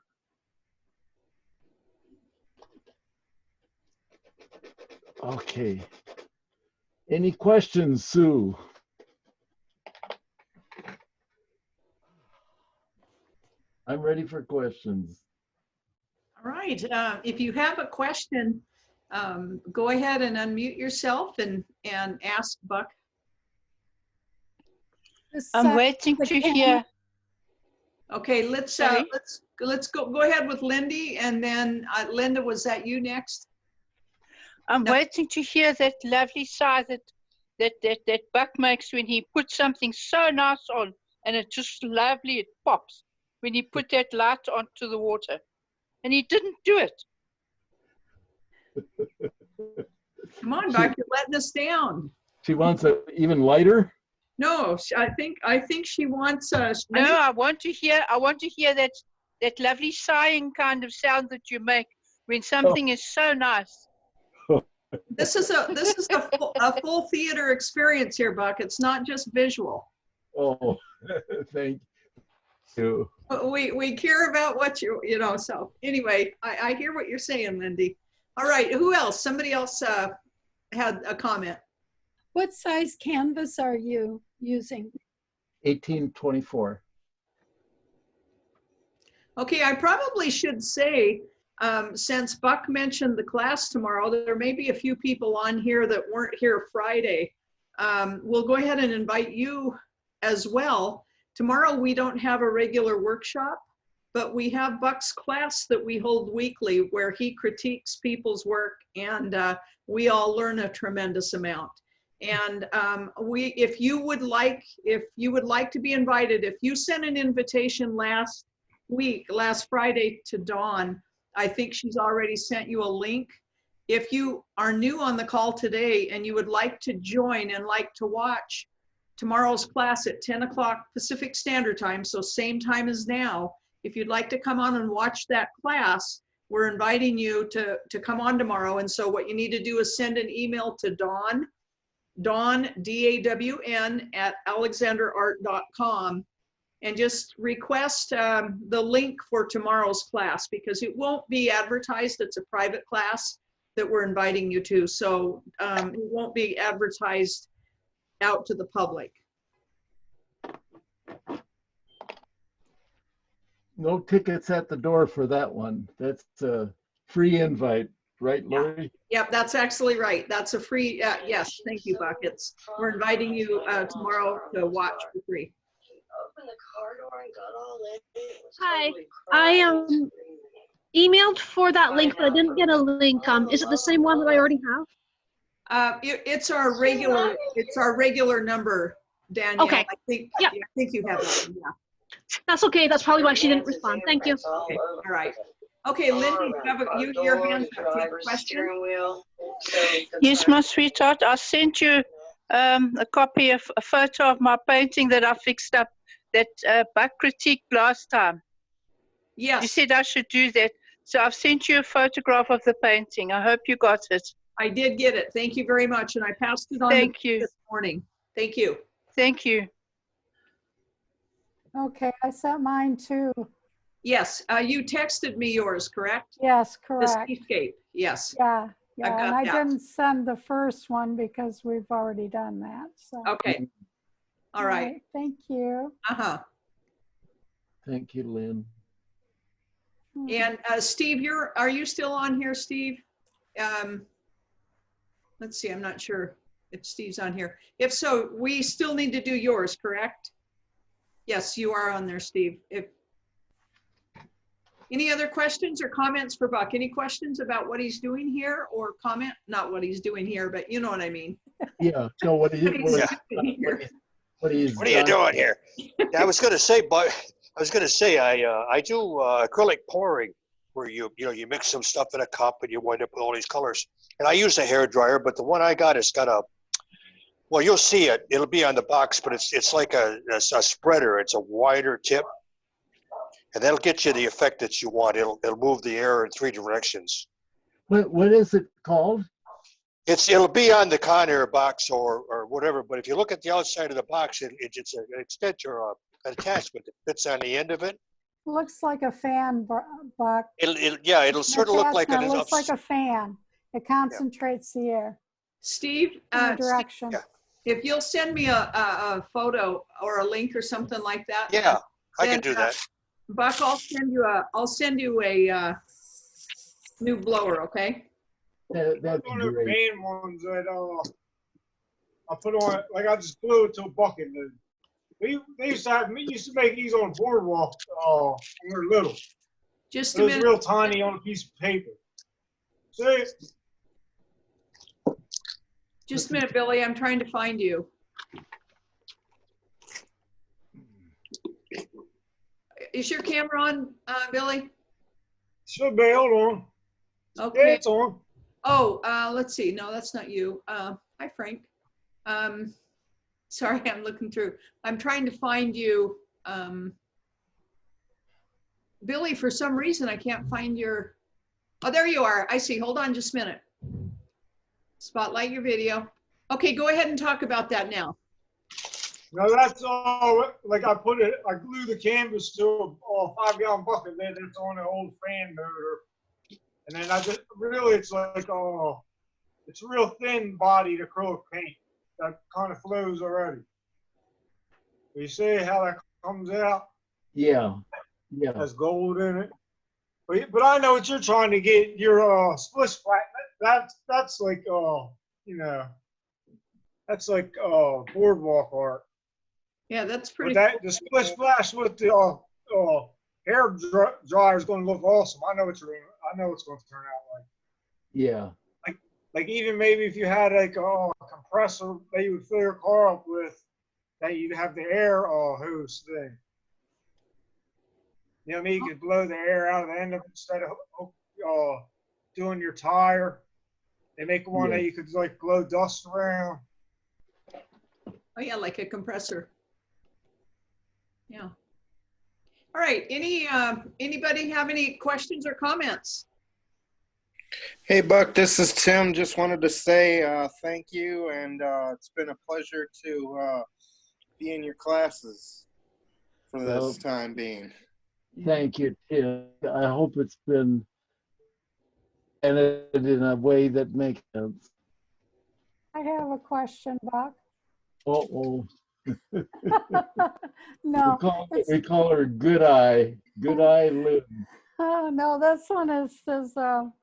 Speaker 2: Okay. Any questions, Sue? I'm ready for questions.
Speaker 1: All right. If you have a question, go ahead and unmute yourself and ask Buck.
Speaker 4: I'm waiting to hear.
Speaker 1: Okay, let's go ahead with Lindy, and then Linda, was that you next?
Speaker 4: I'm waiting to hear that lovely sigh that Buck makes when he puts something so nice on, and it's just lovely. It pops when he put that light onto the water, and he didn't do it.
Speaker 1: Come on, Buck, you're letting us down.
Speaker 2: She wants it even lighter.
Speaker 1: No, I think she wants us.
Speaker 4: No, I want to hear that lovely sighing kind of sound that you make when something is so nice.
Speaker 1: This is a full theater experience here, Buck. It's not just visual.
Speaker 2: Oh, thank you.
Speaker 1: We care about what you know. So anyway, I hear what you're saying, Lindy. All right, who else? Somebody else had a comment.
Speaker 3: What size canvas are you using?
Speaker 2: 1824.
Speaker 1: Okay, I probably should say, since Buck mentioned the class tomorrow, there may be a few people on here that weren't here Friday. We'll go ahead and invite you as well. Tomorrow we don't have a regular workshop, but we have Buck's class that we hold weekly where he critiques people's work, and we all learn a tremendous amount. And if you would like to be invited, if you sent an invitation last Friday to Dawn, I think she's already sent you a link. If you are new on the call today and you would like to join and like to watch tomorrow's class at 10 o'clock Pacific Standard Time, so same time as now, if you'd like to come on and watch that class, we're inviting you to come on tomorrow. And so what you need to do is send an email to Dawn, DAWN @alexanderart.com, and just request the link for tomorrow's class, because it won't be advertised. It's a private class that we're inviting you to. So it won't be advertised out to the public.
Speaker 2: No tickets at the door for that one. That's a free invite, right, Lori?
Speaker 1: Yep, that's actually right. That's a free, yes, thank you, Buck. We're inviting you tomorrow to watch for free.
Speaker 5: Hi, I emailed for that link, but I didn't get a link. Is it the same one that I already have?
Speaker 1: It's our regular number, Danielle.
Speaker 5: Okay.
Speaker 1: I think you have that one, yeah.
Speaker 5: That's okay. That's probably why she didn't respond. Thank you.
Speaker 1: Okay, all right. Okay, Linda, your hands up. Do you have a question?
Speaker 4: Yes, my sweetheart. I sent you a copy of a photo of my painting that I fixed up that Buck critiqued last time.
Speaker 1: Yes.
Speaker 4: You said I should do that. So I've sent you a photograph of the painting. I hope you got it.
Speaker 1: I did get it. Thank you very much. And I passed it on
Speaker 4: Thank you.
Speaker 1: this morning. Thank you.
Speaker 4: Thank you.
Speaker 3: Okay, I sent mine too.
Speaker 1: Yes, you texted me yours, correct?
Speaker 3: Yes,
Speaker 1: The
Speaker 3: correct.
Speaker 1: seascape, yes.
Speaker 3: Yeah,
Speaker 1: I've
Speaker 3: yeah,
Speaker 1: got
Speaker 3: and I
Speaker 1: that.
Speaker 3: didn't send the first one because we've already done that, so.
Speaker 1: Okay. All right.
Speaker 3: Thank you.
Speaker 1: Uh-huh.
Speaker 2: Thank you, Lynn.
Speaker 1: And Steve, are you still on here, Steve? Let's see, I'm not sure if Steve's on here. If so, we still need to do yours, correct? Yes, you are on there, Steve. Any other questions or comments for Buck? Any questions about what he's doing here or comment? Not what he's doing here, but you know what I mean.
Speaker 2: Yeah, no, what are you doing here?
Speaker 6: What are you doing here? Yeah, I was going to say, I do acrylic pouring, where you mix some stuff in a cup and you wind up with all these colors. And I use a hair dryer, but the one I got has got well, you'll see it. It'll be on the box, but it's like a spreader. It's a wider tip, and that'll get you the effect that you want. It'll move the air in 3 directions.
Speaker 2: What is it called?
Speaker 6: It'll be on the Conair box or whatever. But if you look at the outside of the box, it's an extension or an attachment that fits on the end of it.
Speaker 3: Looks like a fan, Buck.
Speaker 6: It'll sort of look like
Speaker 3: It looks like a fan. It concentrates the air
Speaker 1: Steve,
Speaker 3: in a direction.
Speaker 6: yeah.
Speaker 1: if you'll send me a photo or a link or something like that.
Speaker 6: Yeah, I can do that.
Speaker 1: Buck, I'll send you a new blower, okay?
Speaker 2: That'd be
Speaker 7: One of the
Speaker 2: great.
Speaker 7: main ones that I put on, like I just glue it to a bucket. They used to make these on boardwalk when we were little.
Speaker 1: Just
Speaker 7: It
Speaker 1: a
Speaker 7: was
Speaker 1: minute.
Speaker 7: real tiny on a piece of paper. See?
Speaker 1: Just a minute, Billy. I'm trying to find you. Is your camera on, Billy?
Speaker 7: Should be, hold on. Yeah,
Speaker 1: Okay.
Speaker 7: it's on.
Speaker 1: Oh, let's see. No, that's not you. Hi, Frank. Sorry, I'm looking through. I'm trying to find you. Billy, for some reason, I can't find your, oh, there you are. I see. Hold on just a minute. Spotlight your video. Okay, go ahead and talk about that now.
Speaker 7: Now that's all, like I glue the canvas to a 5-gallon bucket lid that's on an old fan motor. And then it's like, it's real thin bodied acrylic paint that kind of flows already. You see how that comes out?
Speaker 2: Yeah, yeah.
Speaker 7: Has gold in it. But I know what you're trying to get, your splish flat. That's like, that's like boardwalk art.
Speaker 1: Yeah, that's
Speaker 7: But
Speaker 1: pretty.
Speaker 7: the splish splash with the hair dryer is going to look awesome. I know it's going to turn out like.
Speaker 2: Yeah.
Speaker 7: Like even maybe if you had like a compressor that you would fill your car up with, that you'd have the air hose thing. You know what I mean? You could blow the air out of the end of it instead of doing your tire. They make one that you could like blow dust around.
Speaker 1: Oh yeah, like a compressor. Yeah. All right. Anybody have any questions or comments?
Speaker 8: Hey, Buck, this is Tim. Just wanted to say thank you, and it's been a pleasure to be in your classes for this time being.
Speaker 2: Thank you, Tim. I hope it's been edited in a way that makes sense.
Speaker 3: I have a question, Buck.
Speaker 2: Uh-oh.
Speaker 3: No,
Speaker 2: We call her Good Eye. Good Eye Lynn.
Speaker 3: oh, no, this one is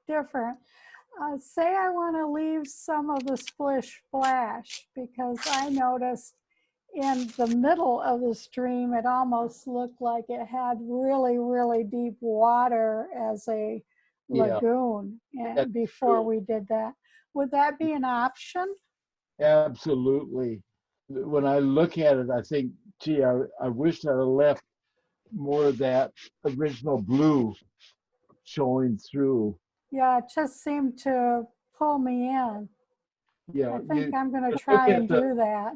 Speaker 3: different. Say I want to leave some of the splish splash because I noticed in the middle of the stream, it almost looked like it had really, really deep water as a lagoon before we did that. Would that be an option?
Speaker 2: Absolutely. When I look at it, I think, gee, I wish I'd have left more of that original blue showing through.
Speaker 3: Yeah, it just seemed to pull me in.
Speaker 2: Yeah,
Speaker 3: I think I'm going to
Speaker 2: look
Speaker 3: try
Speaker 2: at
Speaker 3: and do that.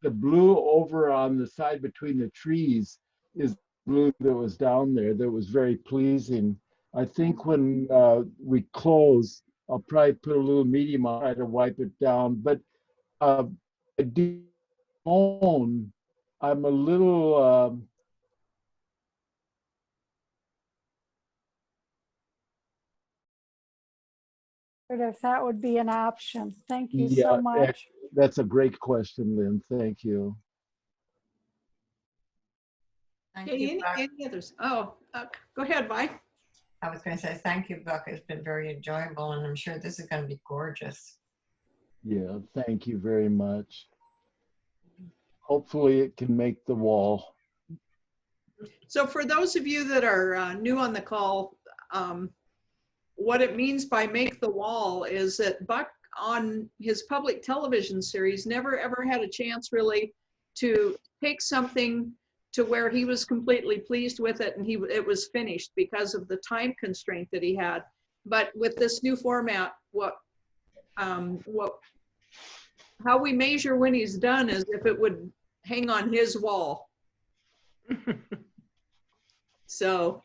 Speaker 2: the blue over on the side between the trees is blue that was down there that was very pleasing. I think when we close, I'll probably put a little medium on, try to wipe it down. But I do own, I'm a little,
Speaker 3: If that would be an option. Thank you
Speaker 2: yeah,
Speaker 3: so much.
Speaker 2: that's a great question, Lynn. Thank you.
Speaker 9: Thank
Speaker 1: Okay,
Speaker 9: you, Buck.
Speaker 1: any others? Oh, go ahead, Vi.
Speaker 9: I was going to say thank you, Buck. It's been very enjoyable, and I'm sure this is going to be gorgeous.
Speaker 2: Yeah, thank you very much. Hopefully it can make the wall.
Speaker 1: So for those of you that are new on the call, what it means by make the wall is that Buck on his public television series never ever had a chance really to take something to where he was completely pleased with it and it was finished because of the time constraint that he had. But with this new format, how we measure when he's done is if it would hang on his wall. So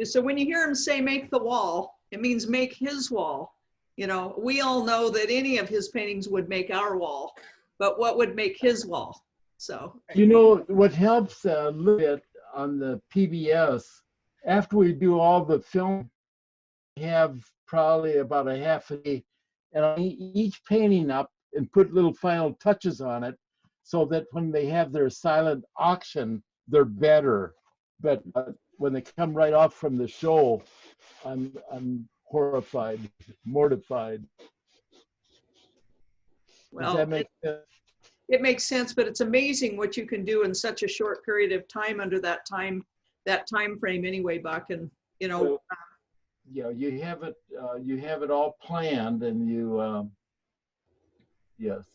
Speaker 1: so when you hear him say make the wall, it means make his wall. You know, we all know that any of his paintings would make our wall, but what would make his wall? So
Speaker 2: you know what helps a little bit on the PBS, after we do all the film, we have probably about a half a day and I each painting up and put little final touches on it so that when they have their silent auction, they're better. But when they come right off from the show, I'm horrified, mortified.
Speaker 1: well,
Speaker 2: Does that make sense?
Speaker 1: it makes sense, but it's amazing what you can do in such a short period of time under that time frame anyway, Buck. And you know,
Speaker 2: Well, yeah, you have it all planned, and you yes.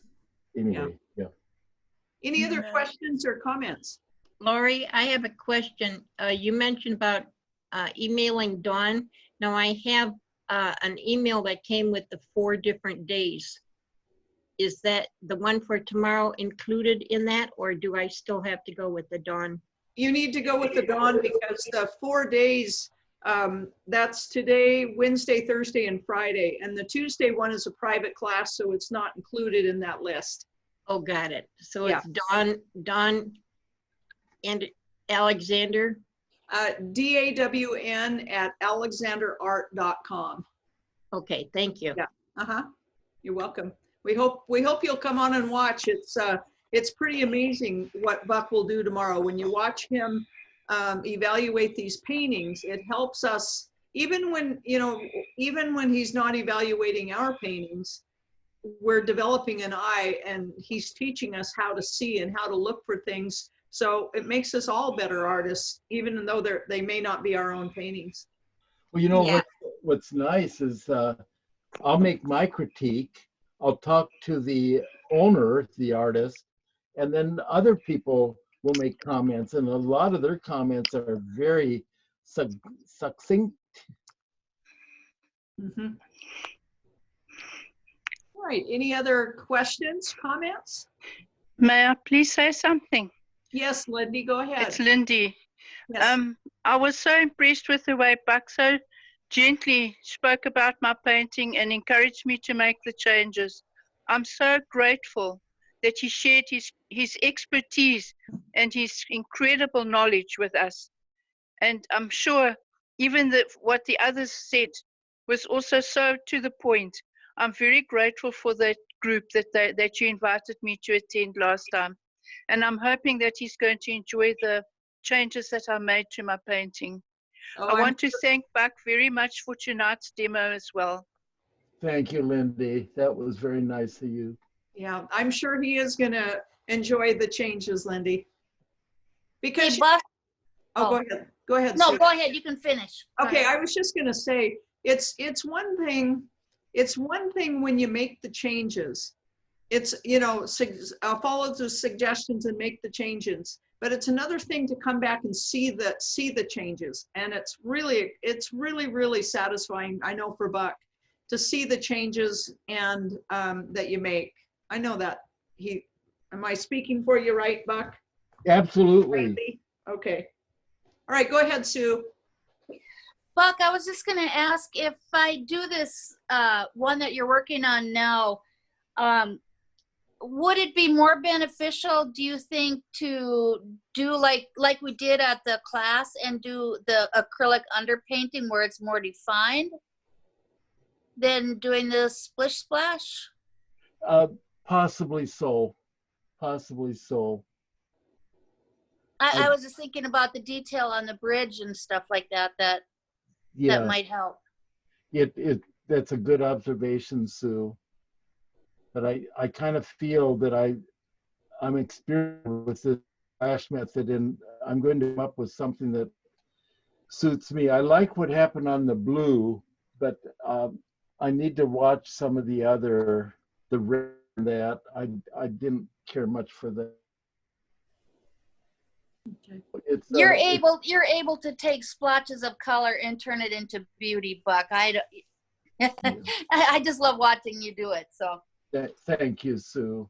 Speaker 2: Anyway, yeah.
Speaker 1: Any other questions or comments?
Speaker 10: Lori, I have a question. You mentioned about emailing Dawn. Now I have an email that came with the 4 different days. Is that the one for tomorrow included in that, or do I still have to go with the Dawn?
Speaker 1: You need to go with the Dawn because the 4 days, that's today, Wednesday, Thursday, and Friday. And the Tuesday one is a private class, so it's not included in that list.
Speaker 10: Oh, got it. So
Speaker 1: Yeah.
Speaker 10: it's Dawn and Alexander?
Speaker 1: DAWN@alexanderart.com.
Speaker 10: Okay, thank you.
Speaker 1: Yeah. You're welcome. We hope you'll come on and watch. It's pretty amazing what Buck will do tomorrow. When you watch him evaluate these paintings, it helps us even when he's not evaluating our paintings, we're developing an eye and he's teaching us how to see and how to look for things. So it makes us all better artists, even though they may not be our own paintings.
Speaker 2: Well, you know what's nice is I'll make my critique. I'll talk to the owner, the artist, and then other people will make comments, and a lot of their comments are very succinct.
Speaker 1: Mm-hmm. All right. Any other questions, comments?
Speaker 4: May I please say something?
Speaker 1: Yes, Lindy, go ahead.
Speaker 4: It's Lindy.
Speaker 1: Yes.
Speaker 4: I was so impressed with the way Buck so gently spoke about my painting and encouraged me to make the changes. I'm so grateful that he shared his expertise and his incredible knowledge with us. And I'm sure even what the others said was also so to the point. I'm very grateful for that group that you invited me to attend last time. And I'm hoping that he's going to enjoy the changes that I made to my painting. I want to thank Buck very much for tonight's demo as well.
Speaker 2: Thank you, Lindy. That was very nice of you.
Speaker 1: Yeah, I'm sure he is going to enjoy the changes, Lindy. Because
Speaker 11: hey, Buck.
Speaker 1: Go ahead. Go ahead.
Speaker 11: No,
Speaker 1: Sue.
Speaker 11: go ahead. You can finish.
Speaker 1: Okay, I was just going to say it's one thing It's one thing when you make the changes. It's, you know, follow the suggestions and make the changes. But it's another thing to come back and see the changes. And it's really, really satisfying, I know, for Buck, to see the changes and that you make. I know that am I speaking for you, right, Buck?
Speaker 2: Absolutely.
Speaker 1: Randy? Okay. All right, go ahead, Sue.
Speaker 11: Buck, I was just going to ask, if I do this one that you're working on now, would it be more beneficial, do you think, to do like we did at the class and do the acrylic underpainting where it's more defined than doing the splish splash?
Speaker 2: Possibly so. Possibly so.
Speaker 11: I was just thinking about the detail on the bridge and stuff like that, that might help.
Speaker 2: That's a good observation, Sue. But I kind of feel that I'm experienced with this splash method, and I'm going to come up with something that suits me. I like what happened on the blue, but I need to watch some of the red that I didn't care much for that.
Speaker 1: Okay.
Speaker 11: You're able to take splotches of color and turn it into beauty, Buck. I just love watching you do it. So
Speaker 2: thank you, Sue.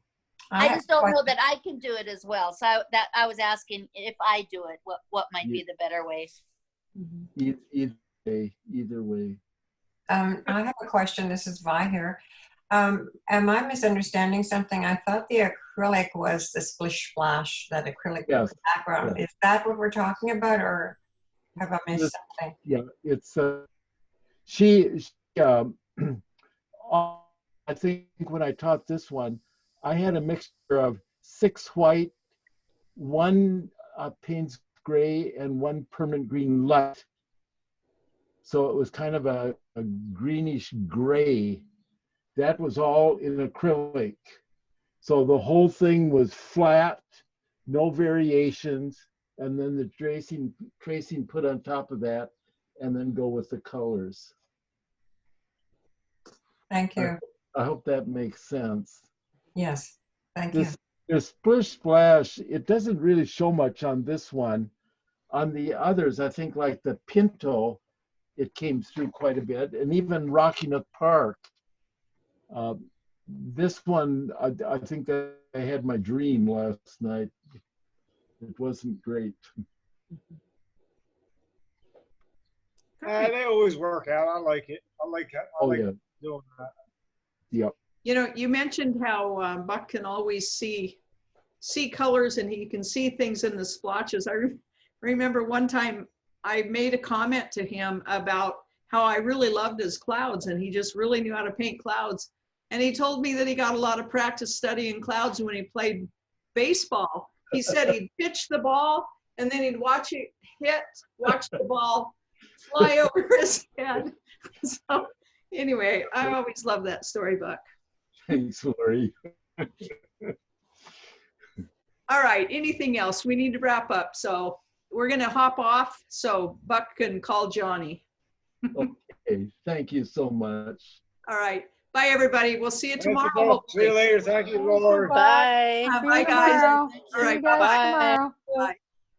Speaker 11: I just don't know that I can do it as well. So I was asking, if I do it, what might be the better ways?
Speaker 2: Either way.
Speaker 9: I have a question. This is Vi here. Am I misunderstanding something? I thought the acrylic was the splish splash, that acrylic background. Yes. Is that what we're talking about, or have I missed something?
Speaker 2: Yeah, it's I think when I taught this one, I had a mixture of 6 white, 1 Payne's gray, and 1 permanent green light. So it was kind of a greenish gray. That was all in acrylic. So the whole thing was flat, no variations, and then the tracing put on top of that, and then go with the colors.
Speaker 9: Thank you.
Speaker 2: I hope that makes sense.
Speaker 9: Yes, thank you.
Speaker 2: The splish splash, it doesn't really show much on this one. On the others, I think like the Pinto, it came through quite a bit, and even Rocky Nook Park. This one, I think that I had my dream last night. It wasn't great.
Speaker 7: They always work out. I like it. I like doing that.
Speaker 2: Yep.
Speaker 1: You know, you mentioned how Buck can always see colors, and he can see things in the splotches. I remember one time I made a comment to him about how I really loved his clouds, and he just really knew how to paint clouds. And he told me that he got a lot of practice studying clouds when he played baseball. He said he'd pitch the ball, and then he'd watch it watch the ball fly over his head. So anyway, I always love that story, Buck.
Speaker 2: Thanks, Lori.
Speaker 1: All right, anything else? We need to wrap up. So we're going to hop off so Buck can call Johnny.
Speaker 2: Okay, thank you so much.
Speaker 1: All right. Bye, everybody. We'll see you tomorrow.
Speaker 7: See you later. Thank you, Lord.
Speaker 4: Bye.
Speaker 1: Bye, guys. All right.
Speaker 3: Bye.
Speaker 1: Bye.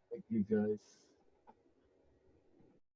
Speaker 2: Thank you, guys.